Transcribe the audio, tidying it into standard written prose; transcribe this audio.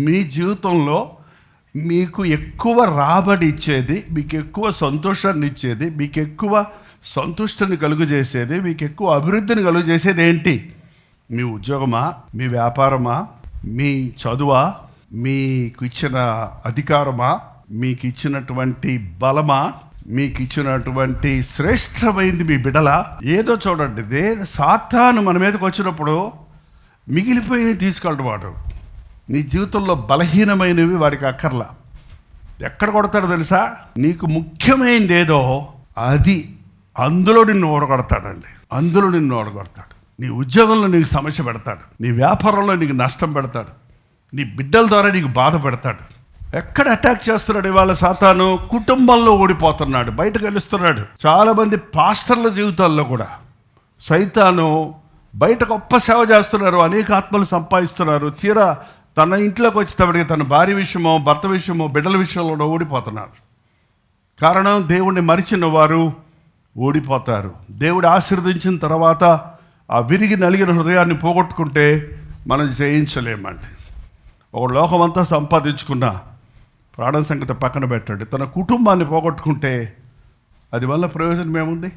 మీ జీవితంలో మీకు ఎక్కువ రాబడి ఇచ్చేది, మీకు ఎక్కువ సంతోషాన్ని ఇచ్చేది, మీకు ఎక్కువ సంతుష్టిని కలుగజేసేది, మీకు ఎక్కువ అభివృద్ధిని కలుగజేసేది ఏంటి? మీ ఉద్యోగమా, మీ వ్యాపారమా, మీ చదువా, మీకు ఇచ్చిన అధికారమా, మీకు ఇచ్చినటువంటి బలమా, మీకు ఇచ్చినటువంటి శ్రేష్టమైంది మీ బిడ్డలా? ఏదో చూడండి, సాతాను మన మీదకి వచ్చినప్పుడు మిగిలిపోయినవి తీసుకెళ్ళడం వాడు. నీ జీవితంలో బలహీనమైనవి వాడికి అక్కర్లా. ఎక్కడ కొడతాడో తెలుసా? నీకు ముఖ్యమైనది ఏదో అది అందులో నిన్ను ఓడగొడతాడండి. అందులో నిన్ను ఓడగొడతాడు. నీ ఉద్యోగంలో నీకు సమస్య పెడతాడు, నీ వ్యాపారంలో నీకు నష్టం పెడతాడు, నీ బిడ్డల ద్వారా నీకు బాధ పెడతాడు. ఎక్కడ అటాక్ చేస్తున్నాడు ఇవాళ సాతాను? కుటుంబంలో ఓడిపోతున్నాడు, బయట గెలుస్తున్నాడు. చాలామంది పాస్టర్ల జీవితాల్లో కూడా సైతాను బయట గొప్ప సేవ చేస్తున్నారు, అనేక ఆత్మలు సంపాదిస్తున్నారు. తీరా తన ఇంట్లోకి వచ్చేటప్పటికి తన భార్య విషయమో, భర్త విషయమో, బిడ్డల విషయంలో ఓడిపోతున్నారు. కారణం, దేవుణ్ణి మరిచిన వారు ఓడిపోతారు. దేవుడు ఆశీర్వదించిన తర్వాత ఆ విరిగి నలిగిన హృదయాన్ని పోగొట్టుకుంటే మనం జయించలేమండి. ఒక లోకమంతా సంపాదించుకున్న ప్రాణం సంగతి పక్కన పెట్టండి, తన కుటుంబాన్ని పోగొట్టుకుంటే అది వల్ల ప్రయోజనం ఏముంది?